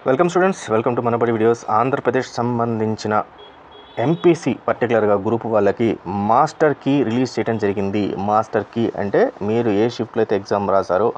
Welcome students, welcome to Manabadi videos. Andhra Pradesh సంబంధించిన MPC పర్టికులర్గా group వాళ్ళకి మాస్టర్ కీ రిలీజ్ చేయడం జరిగింది. మాస్టర్ కీ అంటే మీరు ఏ షిఫ్ట్లో అయితే ఎగ్జామ్ రాశారో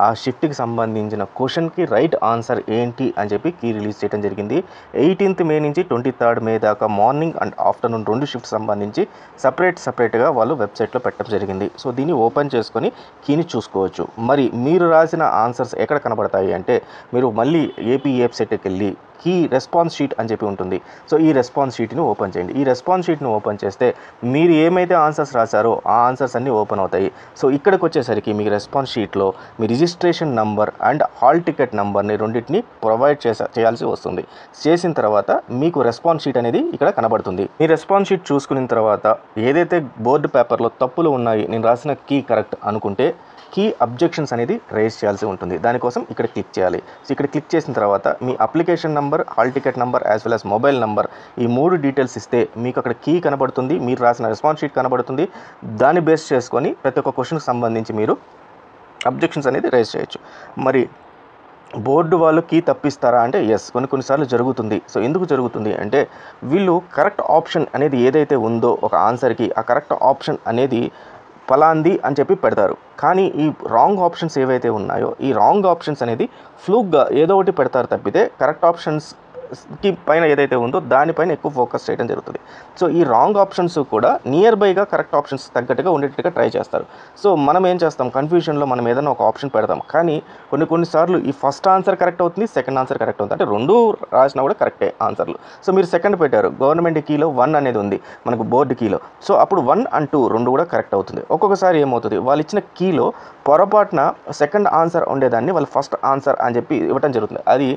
ఆ షిఫ్ట్కి సంబంధించిన క్వశ్చన్కి రైట్ ఆన్సర్ ఏంటి అని చెప్పి కీ రిలీజ్ చేయడం జరిగింది. 18th మే నుంచి 23rd మే దాకా మార్నింగ్ అండ్ ఆఫ్టర్నూన్ 2 షిఫ్ట్ సంబంధించి సపరేట్గా వాళ్ళు వెబ్సైట్లో పెట్టడం జరిగింది. సో దీన్ని ఓపెన్ చేసుకొని కీని చూసుకోవచ్చు. మరి మీరు రాసిన ఆన్సర్స్ ఎక్కడ కనబడతాయి అంటే మీరు మళ్ళీ ఏపీ వెబ్సైట్కి వెళ్ళి కీ రెస్పాన్స్ షీట్ అని చెప్పి ఉంటుంది. సో ఈ రెస్పాన్స్ షీట్ని ఓపెన్ చేయండి. ఈ రెస్పాన్స్ షీట్ని ఓపెన్ చేస్తే మీరు ఏమైతే ఆన్సర్స్ రాశారో ఆ ఆన్సర్స్ అన్నీ ఓపెన్ అవుతాయి. సో ఇక్కడికి వచ్చేసరికి మీ రెస్పాన్స్ షీట్లో మీ registration number and hall ticket నంబర్ని రెండింటిని ప్రొవైడ్ చేయాల్సి వస్తుంది. చేసిన తర్వాత మీకు రెస్పాన్స్ షీట్ అనేది ఇక్కడ కనబడుతుంది. ఈ రెస్పాన్స్ షీట్ చూసుకున్న తర్వాత ఏదైతే బోర్డు పేపర్లో తప్పులు ఉన్నాయి, నేను రాసిన కీ కరెక్ట్ అనుకుంటే కీ అబ్జెక్షన్స్ అనేది రేజ్ చేయాల్సి ఉంటుంది. దానికోసం ఇక్కడ క్లిక్ చేయాలి. సో ఇక్కడ క్లిక్ చేసిన తర్వాత మీ application number, hall ticket number as well as mobile number ఈ 3 డీటెయిల్స్ ఇస్తే మీకు అక్కడ కీ కనబడుతుంది, మీరు రాసిన రెస్పాన్స్ షీట్ కనబడుతుంది. దాన్ని బేస్ చేసుకొని ప్రతి ఒక్క క్వశ్చన్కి సంబంధించి మీరు అబ్జెక్షన్స్ అనేది రేజ్ చేయొచ్చు. మరి బోర్డు వాళ్ళు కీ తప్పిస్తారా అంటే ఎస్, కొన్నిసార్లు జరుగుతుంది. సో ఎందుకు జరుగుతుంది అంటే వీళ్ళు కరెక్ట్ ఆప్షన్ అనేది ఏదైతే ఉందో ఒక ఆన్సర్కి ఆ కరెక్ట్ ఆప్షన్ అనేది ఫలాంది అని చెప్పి పెడతారు. కానీ ఈ రాంగ్ ఆప్షన్స్ ఏవైతే ఉన్నాయో ఈ రాంగ్ ఆప్షన్స్ అనేది ఫ్లూక్గా ఏదో ఒకటి పెడతారు తప్పితే కరెక్ట్ ఆప్షన్స్కి పైన ఏదైతే ఉందో దానిపైన ఎక్కువ ఫోకస్ చేయడం జరుగుతుంది. సో ఈ రాంగ్ ఆప్షన్స్ కూడా నియర్ బైగా కరెక్ట్ ఆప్షన్స్ తగ్గట్టుగా ఉండేట్టుగా ట్రై చేస్తారు. సో మనం ఏం చేస్తాం, కన్ఫ్యూజన్లో మనం ఏదైనా ఒక ఆప్షన్ పెడతాం, కానీ కొన్నిసార్లు ఈ ఫస్ట్ ఆన్సర్ కరెక్ట్ అవుతుంది, సెకండ్ ఆన్సర్ కరెక్ట్ అవుతుంది. అంటే రెండు రాసినా కూడా కరెక్టే ఆన్సర్లు. సో మీరు సెకండ్ పెట్టారు, గవర్నమెంట్ కీలో 1 అనేది ఉంది మనకు బోర్డు కీలో. సో అప్పుడు 1 and 2 రెండు కూడా కరెక్ట్ అవుతుంది. ఒక్కొక్కసారి ఏమవుతుంది, వాళ్ళు ఇచ్చిన కీలో పొరపాటున సెకండ్ ఆన్సర్ ఉండేదాన్ని వాళ్ళు ఫస్ట్ ఆన్సర్ అని చెప్పి ఇవ్వడం జరుగుతుంది. అది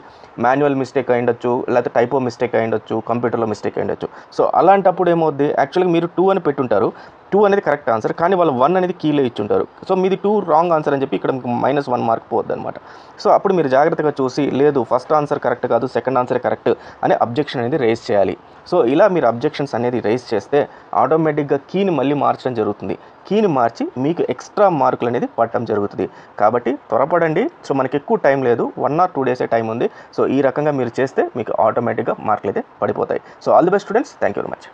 మాన్యువల్ మిస్టేక్ అయి ఉండొచ్చు, లేకపోతే టైపో మిస్టేక్ అయి ఉండొచ్చు, కంప్యూటర్లో మిస్టేక్ అయి ఉండొచ్చు. సో అలాంటప్పుడు ఏమవుద్ది, యాక్చువల్గా మీరు 2 అని పెట్టుంటారు, 2 అనేది కరెక్ట్ ఆన్సర్, కానీ వాళ్ళు 1 అనేది కీలో ఇచ్చుంటారు. సో మీది 2 రాంగ్ ఆన్సర్ అని చెప్పి ఇక్కడ మీకు -1 మార్క్ పోద్ది అనమాట. సో అప్పుడు మీరు జాగ్రత్తగా చూసి లేదు ఫస్ట్ ఆన్సర్ కరెక్ట్ కాదు, సెకండ్ ఆన్సర్ కరెక్ట్ అనే అబ్జెక్షన్ అనేది రేస్ చేయాలి. సో ఇలా మీరు అబ్జెక్షన్స్ అనేది రేస్ చేస్తే ఆటోమేటిక్గా కీని మళ్ళీ మార్చడం జరుగుతుంది. కీని మార్చి మీకు ఎక్స్ట్రా మార్కులు అనేది పడటం జరుగుతుంది. కాబట్టి త్వరపడండి. సో మనకి ఎక్కువ టైం లేదు, 1 or 2 డేసే టైం ఉంది. సో ఈ రకంగా మీరు చేస్తే మీకు ఆటోమేటిక్గా మార్కులు అయితే పడిపోతాయి. So all the best students, thank you very much.